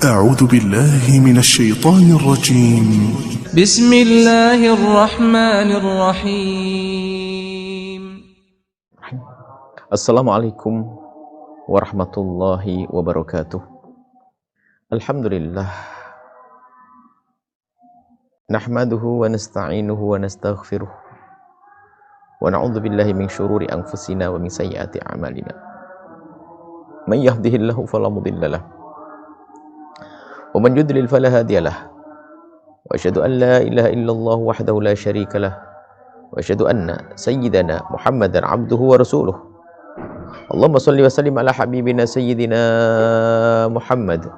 أعوذ بالله من الشيطان الرجيم. بسم الله الرحمن الرحيم. Assalamualaikum warahmatullahi wabarakatuh. Alhamdulillah. Nahmaduhu wa nasta'inuhu wa nastaghfiruh. Wa na'udzu billahi min syururi anfusina wa min sayyiati a'malina. Man yahdihillahu fala mudilla lahu. Wa man yudlil fala hadiya lahu. Wa asyhadu an la ilaha illallah wahdahu la syarika lah. Wa asyhadu anna sayyidana Muhammadan 'abduhu wa rasuluh. Allahumma shalli wa sallim ala habibina sayyidina Muhammad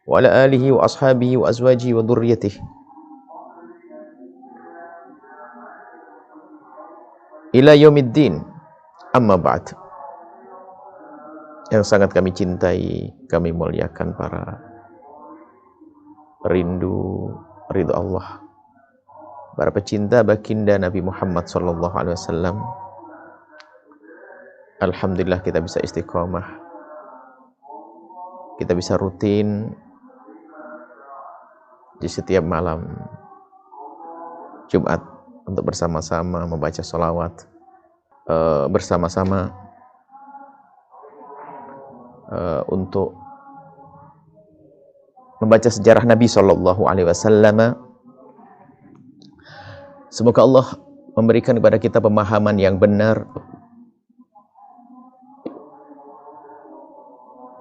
wa ala alihi wa ashabihi wa azwajihi wa dhurriyyatihi ila yaumiddin, amma ba'd. Yang sangat kami cintai, kami muliakan para rindu ridha Allah, para pecinta baginda Nabi Muhammad sallallahu alaihi wasallam. Alhamdulillah kita bisa istiqomah, kita bisa rutin di setiap malam Jumat untuk bersama-sama membaca sholawat, bersama-sama untuk membaca sejarah Nabi Sallallahu Alaihi Wasallam. Semoga Allah memberikan kepada kita pemahaman yang benar,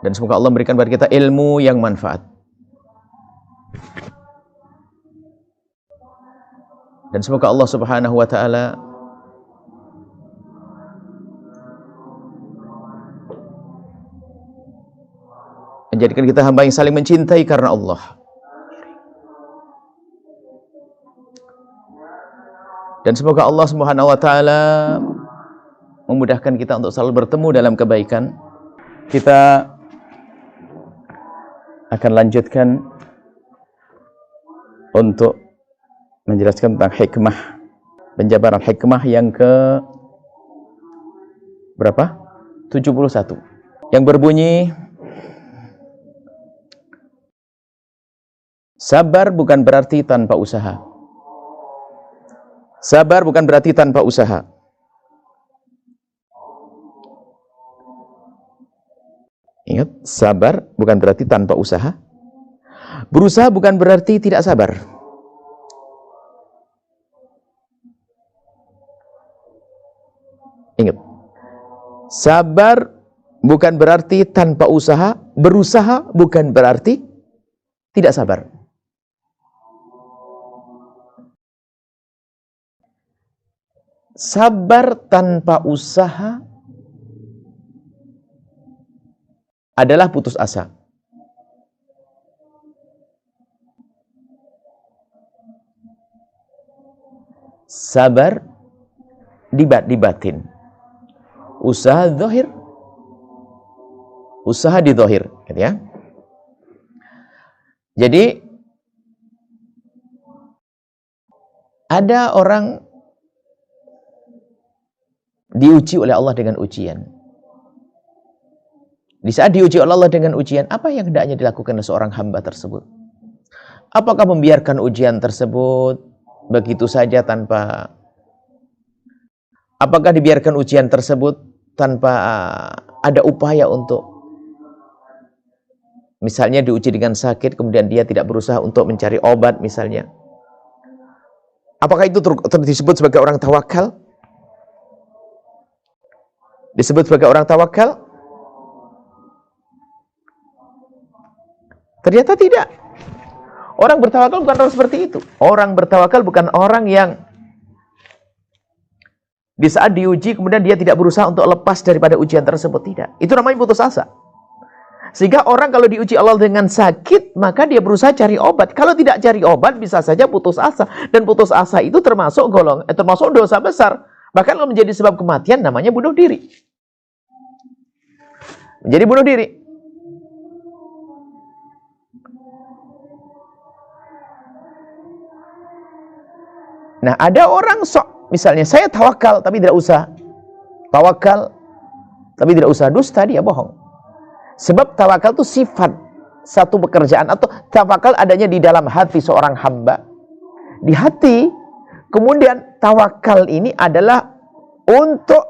dan semoga Allah memberikan kepada kita ilmu yang manfaat. Dan semoga Allah Subhanahu wa taala menjadikan kita hamba yang saling mencintai karena Allah. Dan semoga Allah Subhanahu wa taala memudahkan kita untuk selalu bertemu dalam kebaikan. Kita akan lanjutkan untuk menjelaskan tentang hikmah, penjabaran hikmah yang ke berapa? 71. Yang berbunyi, sabar bukan berarti tanpa usaha. Sabar bukan berarti tanpa usaha. Ingat, sabar bukan berarti tanpa usaha. Berusaha bukan berarti tidak sabar. Ingat, sabar bukan berarti tanpa usaha. Berusaha bukan berarti tidak sabar. Sabar tanpa usaha adalah putus asa. Sabar di batin. Usaha zahir. Usaha di zahir, gitu ya. Jadi ada orang diuji oleh Allah dengan ujian. Di saat diuji oleh Allah dengan ujian, apa yang hendaknya dilakukan oleh seorang hamba tersebut? Apakah membiarkan ujian tersebut begitu saja tanpa, apakah dibiarkan ujian tersebut tanpa ada upaya untuk, misalnya diuji dengan sakit, kemudian dia tidak berusaha untuk mencari obat misalnya. Apakah itu disebut sebagai orang tawakal? Disebut sebagai orang tawakal? Ternyata tidak. Orang bertawakal bukan orang seperti itu. Orang bertawakal bukan orang yang di saat diuji kemudian dia tidak berusaha untuk lepas daripada ujian tersebut. Tidak. Itu namanya putus asa. Sehingga orang kalau diuji Allah dengan sakit, maka dia berusaha cari obat. Kalau tidak cari obat, bisa saja putus asa. Dan putus asa itu termasuk dosa besar. Bahkan kalau menjadi sebab kematian, namanya bunuh diri. Menjadi bunuh diri. Nah, ada orang misalnya saya tawakal tapi tidak usah. Tawakal tapi tidak usah, dusta, dia bohong. Sebab tawakal itu satu pekerjaan, atau tawakal adanya di dalam hati seorang hamba. Di hati, kemudian tawakal ini adalah untuk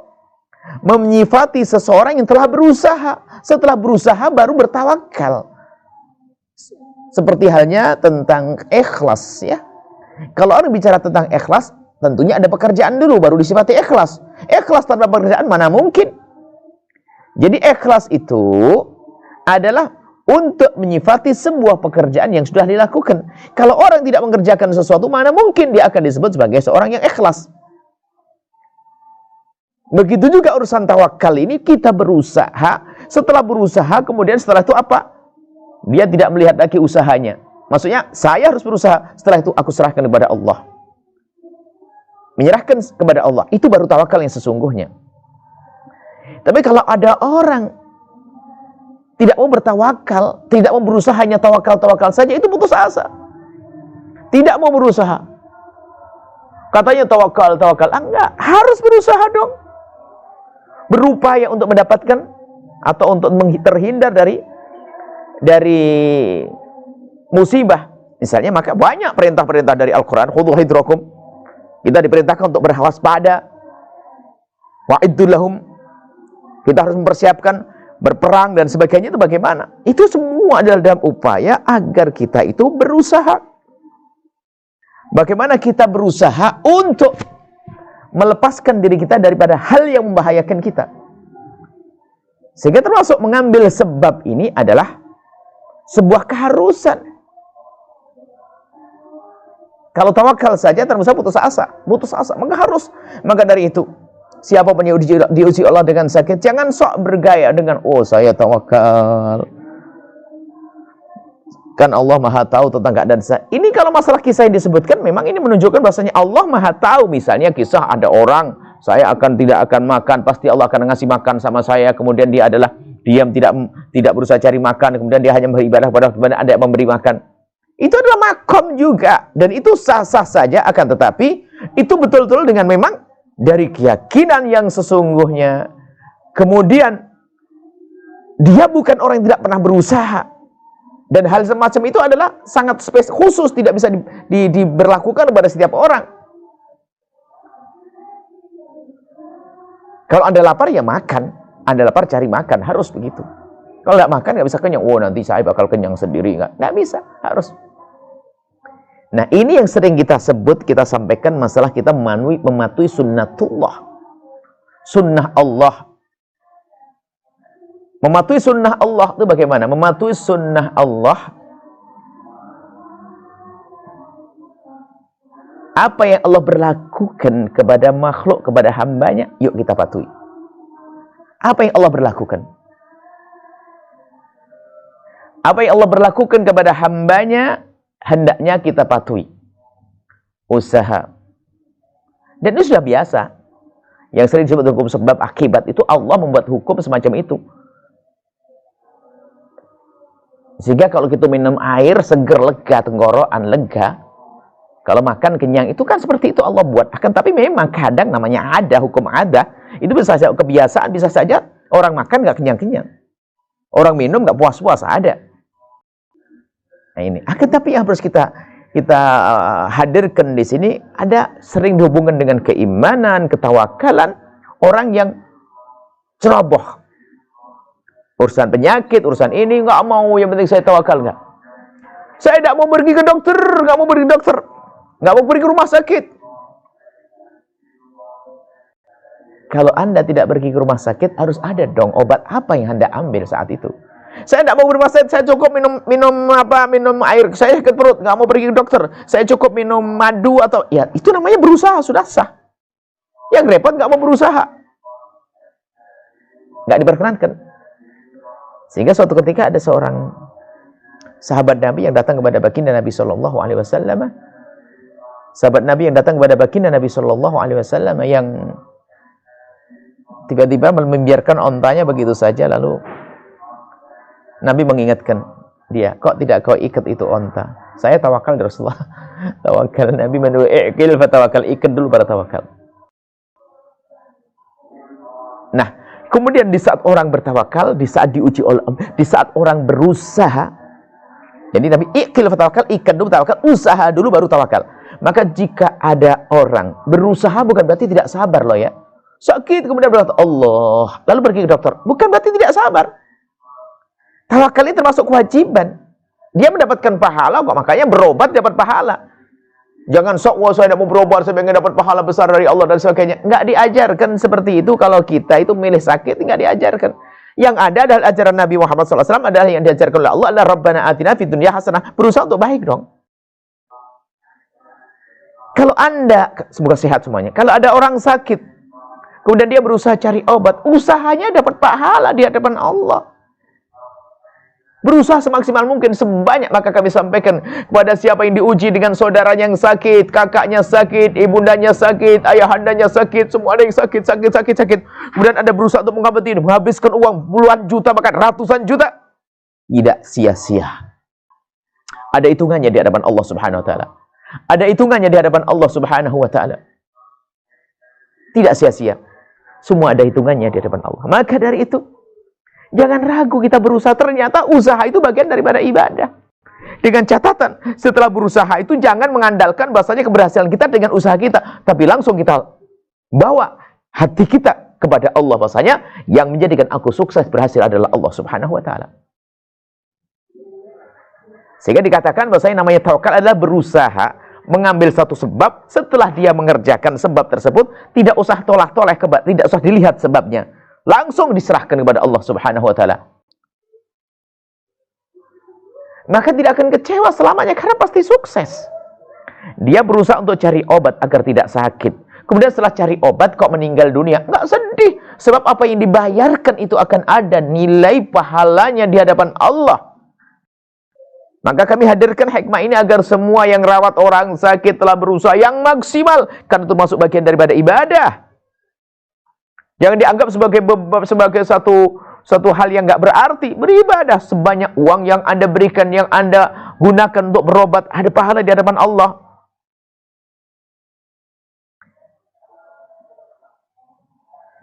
menyifati seseorang yang telah berusaha. Setelah berusaha baru bertawakal. Seperti halnya tentang ikhlas, ya. Kalau orang bicara tentang ikhlas, tentunya ada pekerjaan dulu baru disifati ikhlas. Ikhlas tanpa pekerjaan mana mungkin? Jadi ikhlas itu adalah untuk menyifati sebuah pekerjaan yang sudah dilakukan. Kalau orang tidak mengerjakan sesuatu, mana mungkin dia akan disebut sebagai seorang yang ikhlas. Begitu juga urusan tawakal ini, kita berusaha. Setelah berusaha, kemudian setelah itu apa? Dia tidak melihat lagi usahanya. Maksudnya, saya harus berusaha. Setelah itu, aku serahkan kepada Allah. Menyerahkan kepada Allah. Itu baru tawakal yang sesungguhnya. Tapi kalau ada orang tidak mau bertawakal, tidak mau berusaha, hanya tawakal-tawakal saja, itu putus asa. Tidak mau berusaha. Katanya tawakal. Enggak, harus berusaha dong. Berupaya untuk mendapatkan atau untuk terhindar dari musibah. Misalnya, maka banyak perintah-perintah dari Al-Quran. Khudhu hidrakum. Kita diperintahkan untuk berwaspada. Wa'iddul lahum. Kita harus mempersiapkan berperang dan sebagainya. Itu bagaimana? Itu semua adalah dalam upaya agar kita itu berusaha. Bagaimana kita berusaha untuk melepaskan diri kita daripada hal yang membahayakan kita. Sehingga termasuk mengambil sebab ini adalah sebuah keharusan. Kalau tawakal saja termasuk putus asa, maka harus. Maka dari itu, siapapun yang diuji Allah dengan sakit, jangan sok bergaya dengan, oh saya tawakal, kan Allah maha tahu tentang keadaan saya. Ini kalau masalah kisah yang disebutkan, memang ini menunjukkan bahwasanya Allah maha tahu. Misalnya kisah ada orang, saya tidak akan makan, pasti Allah akan ngasih makan sama saya. Kemudian dia adalah diam, tidak berusaha cari makan. Kemudian dia hanya beribadah pada ada yang memberi makan. Itu adalah makom juga, dan itu sah-sah saja. Akan tetapi itu betul-betul dengan memang dari keyakinan yang sesungguhnya. Kemudian dia bukan orang yang tidak pernah berusaha. Dan hal semacam itu adalah sangat khusus, tidak bisa diberlakukan kepada setiap orang. Kalau Anda lapar, ya makan. Anda lapar, cari makan. Harus begitu. Kalau tidak makan, nggak bisa kenyang. Oh, nanti saya bakal kenyang sendiri. Nggak bisa. Harus. Nah, ini yang sering kita sebut, kita sampaikan masalah kita mematuhi sunnatullah. Sunnah Allah. Mematuhi sunnah Allah itu bagaimana? Mematuhi sunnah Allah. Apa yang Allah berlakukan kepada makhluk, kepada hambanya, yuk kita patuhi. Apa yang Allah berlakukan? Apa yang Allah berlakukan kepada hambanya, hendaknya kita patuhi. Usaha. Dan itu sudah biasa. Yang sering disebut hukum sebab akibat, itu Allah membuat hukum semacam itu. Sehingga kalau kita minum air seger, lega, tenggorokan lega, kalau makan kenyang, itu kan seperti itu Allah buat. Akan tapi memang kadang namanya ada, hukum ada. Itu bisa saja kebiasaan, bisa saja orang makan nggak kenyang-kenyang. Orang minum nggak puas-puas, ada. Nah ini. Akan tapi yang harus kita hadirkan di sini, ada sering dihubungkan dengan keimanan, ketawakalan, orang yang ceroboh. Urusan penyakit, urusan ini, nggak mau, yang penting saya tawakal, nggak. Saya tidak mau pergi ke dokter, nggak mau pergi ke dokter. Nggak mau pergi ke rumah sakit. Kalau Anda tidak pergi ke rumah sakit, harus ada dong obat apa yang Anda ambil saat itu. Saya tidak mau ke rumah sakit, saya cukup minum air. Saya sakit perut, nggak mau pergi ke dokter. Saya cukup minum madu atau, ya itu namanya berusaha, sudah sah. Yang repot nggak mau berusaha. Nggak diperkenankan. Sehingga suatu ketika ada seorang sahabat Nabi yang datang kepada baginda Nabi Shallallahu Alaihi Wasallam. Sahabat Nabi yang datang kepada baginda Nabi Shallallahu Alaihi Wasallam yang tiba-tiba membiarkan ontanya begitu saja, lalu Nabi mengingatkan dia, kok tidak kau ikat itu onta? Saya tawakal dari Rasulullah. Tawakal. Nabi menurut ikil fatawakal, ikat dulu pada tawakal. Nah, kemudian di saat orang bertawakal, di saat diuji oleh, di saat orang berusaha, Jadi Nabi iqil fatawakal, ikan dulu tawakal, usaha dulu baru tawakal. Maka jika ada orang berusaha bukan berarti tidak sabar loh ya. Sakit kemudian berkata Allah, lalu pergi ke dokter, bukan berarti tidak sabar. Tawakal ini termasuk kewajiban. Dia mendapatkan pahala kok, makanya berobat dapat pahala. Jangan sok, wah saya tidak mau berobat, saya ingin dapat pahala besar dari Allah dan sebagainya. Nggak diajarkan seperti itu. Kalau kita itu milih sakit, nggak diajarkan. Yang ada adalah ajaran Nabi Muhammad SAW, adalah yang diajarkan oleh Allah adalah Rabbana atina fid dunya hasanah. Berusaha untuk baik dong. Kalau Anda, semoga sehat semuanya. Kalau ada orang sakit, kemudian dia berusaha cari obat, usahanya dapat pahala di hadapan Allah. Berusaha semaksimal mungkin, sebanyak. Maka kami sampaikan kepada siapa yang diuji dengan saudaranya yang sakit, kakaknya sakit, ibundanya sakit, ayahandanya sakit, semua ada yang sakit. Kemudian Anda berusaha untuk mengobati, menghabiskan uang puluhan juta, bahkan ratusan juta. Tidak sia-sia. Ada hitungannya di hadapan Allah Subhanahu wa Ta'ala. Ada hitungannya di hadapan Allah Subhanahu wa Ta'ala. Tidak sia-sia. Semua ada hitungannya di hadapan Allah. Maka dari itu, jangan ragu kita berusaha. Ternyata usaha itu bagian daripada ibadah. Dengan catatan, setelah berusaha itu jangan mengandalkan bahasanya keberhasilan kita dengan usaha kita. Tapi langsung kita bawa hati kita kepada Allah. Bahasanya yang menjadikan aku sukses berhasil adalah Allah Subhanahu wa Ta'ala. Sehingga dikatakan bahasanya namanya tawakal adalah berusaha mengambil satu sebab. Setelah dia mengerjakan sebab tersebut, tidak usah tolak-toleh, tidak usah dilihat sebabnya. Langsung diserahkan kepada Allah Subhanahu wa Ta'ala. Maka tidak akan kecewa selamanya, karena pasti sukses. Dia berusaha untuk cari obat agar tidak sakit. Kemudian setelah cari obat kok meninggal dunia, nggak sedih. Sebab apa yang dibayarkan itu akan ada nilai pahalanya di hadapan Allah. Maka kami hadirkan hikmah ini agar semua yang rawat orang sakit telah berusaha yang maksimal, karena itu masuk bagian daripada ibadah. Jangan dianggap sebagai satu hal yang nggak berarti. Beribadah sebanyak uang yang Anda berikan, yang Anda gunakan untuk berobat, ada pahala di hadapan Allah.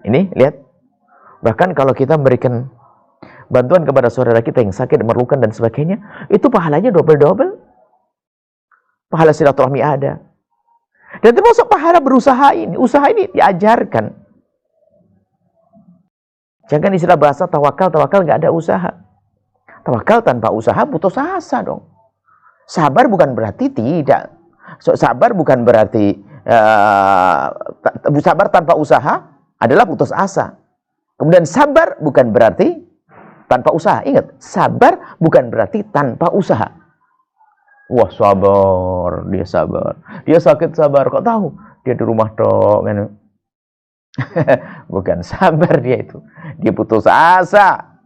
Ini lihat, bahkan kalau kita memberikan bantuan kepada saudara kita yang sakit, memerlukan dan sebagainya, itu pahalanya double-double. Pahala silaturahmi ada. Dan termasuk pahala berusaha ini. Usaha ini diajarkan. Jangan istilah bahasa tawakal nggak ada usaha. Tawakal tanpa usaha putus asa dong. Sabar bukan berarti tidak. Sabar bukan berarti sabar tanpa usaha adalah putus asa. Kemudian sabar bukan berarti tanpa usaha. Ingat, sabar bukan berarti tanpa usaha. Wah, sabar, dia sabar. Dia sakit sabar, kok tahu? Dia di rumah dong. Bukan sabar dia itu. Dia putus asa.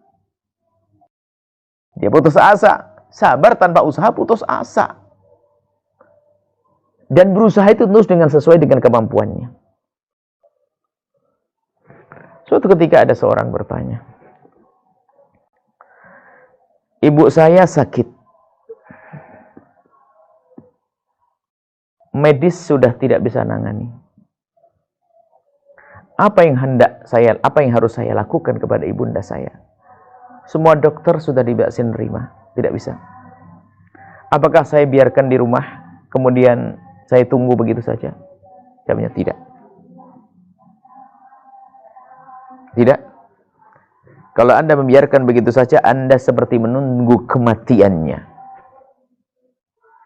Dia putus asa. Sabar tanpa usaha putus asa. Dan berusaha itu terus dengan sesuai dengan kemampuannya. Suatu ketika ada seorang bertanya, ibu saya sakit. Medis sudah tidak bisa nangani. Apa yang harus saya lakukan kepada ibunda saya? Semua dokter sudah divaksin nerima, tidak bisa. Apakah saya biarkan di rumah, kemudian saya tunggu begitu saja? Jawabnya tidak. Tidak. Kalau Anda membiarkan begitu saja, Anda seperti menunggu kematiannya.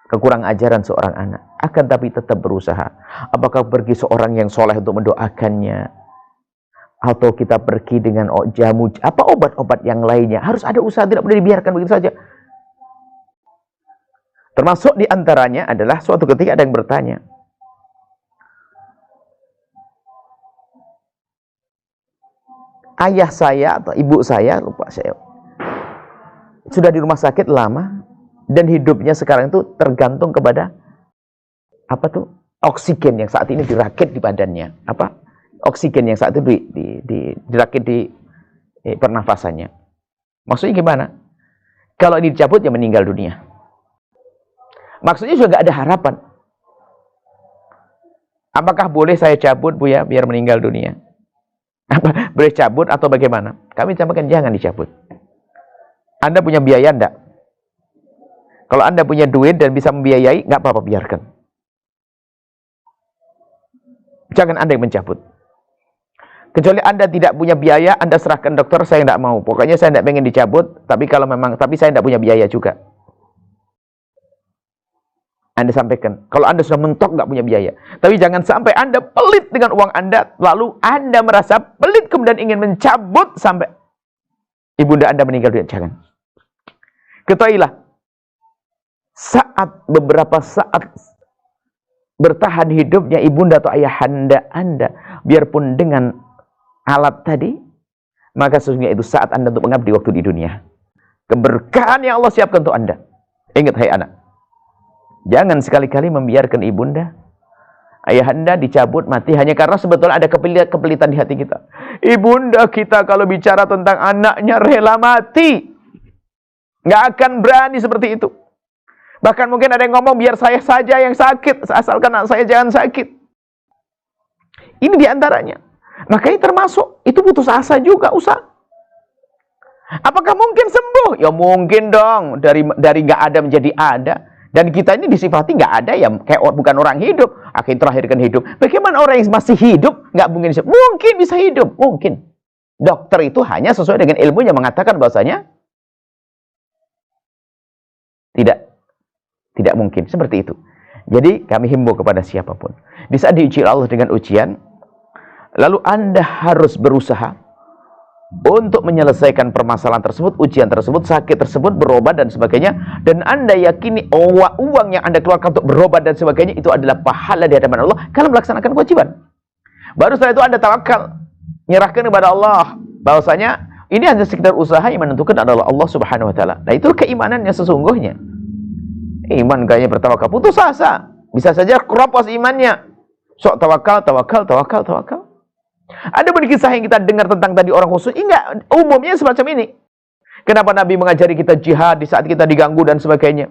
Kekurang ajaran seorang anak. Akan tapi tetap berusaha. Apakah pergi seorang yang soleh untuk mendoakannya? Atau kita pergi dengan jamu, apa obat-obat yang lainnya? Harus ada usaha, tidak boleh dibiarkan begitu saja. Termasuk diantaranya adalah suatu ketika ada yang bertanya, ayah saya atau ibu saya, lupa saya, sudah di rumah sakit lama dan hidupnya sekarang itu tergantung kepada apa tuh? Oksigen yang saat ini dirakit di badannya. Apa? Oksigen yang saat itu dirakit di pernafasannya. Maksudnya gimana? Kalau ini dicabut ya meninggal dunia. Maksudnya juga nggak ada harapan. Apakah boleh saya cabut, Bu, ya, biar meninggal dunia? Apa boleh cabut atau bagaimana? Kami sampaikan jangan dicabut. Anda punya biaya enggak? Kalau Anda punya duit dan bisa membiayai, nggak apa-apa, biarkan. Jangan Anda yang mencabut. Kecuali Anda tidak punya biaya, Anda serahkan dokter, saya nggak mau. Pokoknya saya nggak pengen dicabut, tapi saya nggak punya biaya juga. Anda sampaikan, kalau Anda sudah mentok nggak punya biaya. Tapi jangan sampai Anda pelit dengan uang Anda, lalu Anda merasa pelit kemudian ingin mencabut sampai ibunda Anda meninggal dunia. Jangan. Ketahuilah, beberapa saat bertahan hidupnya ibunda atau ayahanda Anda, biarpun dengan alat tadi, maka sesungguhnya itu saat Anda untuk mengabdi waktu di dunia. Keberkahan yang Allah siapkan untuk Anda. Ingat, hai anak, jangan sekali-kali membiarkan ibunda, ayahanda dicabut mati hanya karena sebetulnya ada kepelitan di hati kita. Ibunda kita kalau bicara tentang anaknya rela mati, nggak akan berani seperti itu. Bahkan mungkin ada yang ngomong, biar saya saja yang sakit, asalkan anak saya jangan sakit. Ini diantaranya. Makanya termasuk, itu putus asa juga usaha. Apakah mungkin sembuh? Ya mungkin dong, dari nggak ada menjadi ada. Dan kita ini disifati nggak ada ya, kayak bukan orang hidup. Akhirnya terakhirkan hidup. Bagaimana orang yang masih hidup nggak mungkin bisa? Mungkin bisa hidup, mungkin. Dokter itu hanya sesuai dengan ilmunya mengatakan bahwasanya tidak mungkin seperti itu. Jadi kami himbau kepada siapapun, di saat diuji Allah dengan ujian, lalu Anda harus berusaha untuk menyelesaikan permasalahan tersebut, ujian tersebut, sakit tersebut, berobat dan sebagainya. Dan Anda yakini uang yang Anda keluarkan untuk berobat dan sebagainya itu adalah pahala di hadapan Allah kalau melaksanakan kewajiban. Baru setelah itu Anda tawakal, nyerahkan kepada Allah bahwasanya ini hanya sekedar usaha, yang menentukan adalah Allah Subhanahu wa taala. Nah, itu keimanannya sesungguhnya. Iman kayaknya bertawakal putus asa, bisa saja keropos imannya. Sok tawakal. Ada pun kisah yang kita dengar tentang tadi orang khusus, enggak, umumnya semacam ini. Kenapa Nabi mengajari kita jihad di saat kita diganggu dan sebagainya?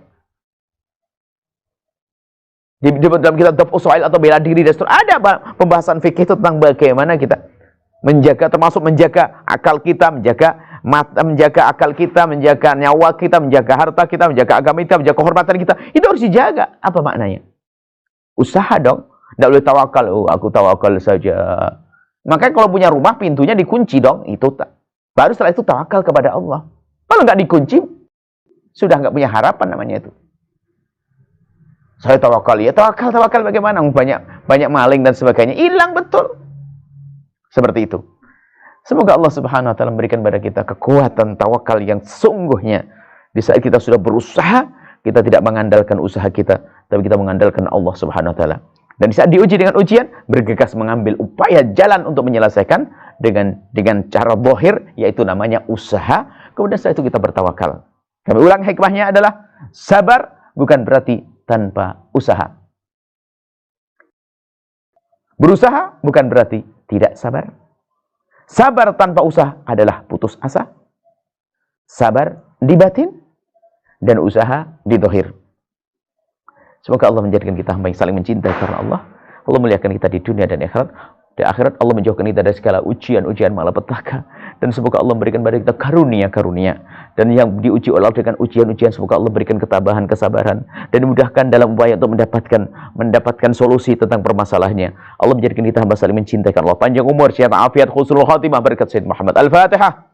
Di dalam kitab Daf Usail atau bela diri dan seterusnya, ada pembahasan fikih tentang bagaimana kita menjaga, termasuk menjaga akal kita, menjaga akal kita, menjaga nyawa kita, menjaga harta kita, menjaga agama kita, menjaga kehormatan kita. Itu harus dijaga. Apa maknanya? Usaha dong. Tidak boleh tawakal. Oh, aku tawakal saja. Makanya kalau punya rumah, pintunya dikunci dong. Itu baru setelah itu tawakal kepada Allah. Kalau nggak dikunci, sudah nggak punya harapan namanya itu. Saya tawakal, ya tawakal bagaimana? Banyak maling dan sebagainya. Hilang betul. Seperti itu. Semoga Allah Subhanahu wa taala memberikan kepada kita kekuatan tawakal yang sungguhnya. Di saat kita sudah berusaha, kita tidak mengandalkan usaha kita, tapi kita mengandalkan Allah Subhanahu wa taala. Dan di saat diuji dengan ujian, bergegas mengambil upaya jalan untuk menyelesaikan dengan cara zahir, yaitu namanya usaha. Kemudian setelah itu kita bertawakal. Kami ulang, hikmahnya adalah sabar bukan berarti tanpa usaha. Berusaha bukan berarti tidak sabar. Sabar tanpa usaha adalah putus asa. Sabar di batin dan usaha di zahir. Semoga Allah menjadikan kita hamba yang saling mencintai karena Allah. Allah muliakan kita di dunia dan akhirat. Di akhirat Allah menjauhkan kita dari segala ujian-ujian malapetaka. Dan semoga Allah memberikan kepada kita karunia-karunia. Dan yang diuji oleh Allah dengan ujian-ujian, semoga Allah berikan ketabahan, kesabaran. Dan dimudahkan dalam upaya untuk mendapatkan solusi tentang permasalahannya. Allah menjadikan kita hamba saling mencintai karena Allah. Panjang umur, sehat, afiat, husnul khatimah, berkat Sayyid Muhammad. Al-Fatihah.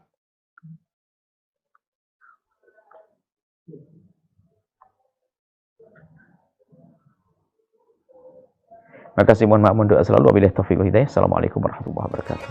Makasih, mohon maaf, mohon doa selalu. Wabillahi taufiq wal hidayah. Assalamualaikum warahmatullahi wabarakatuh.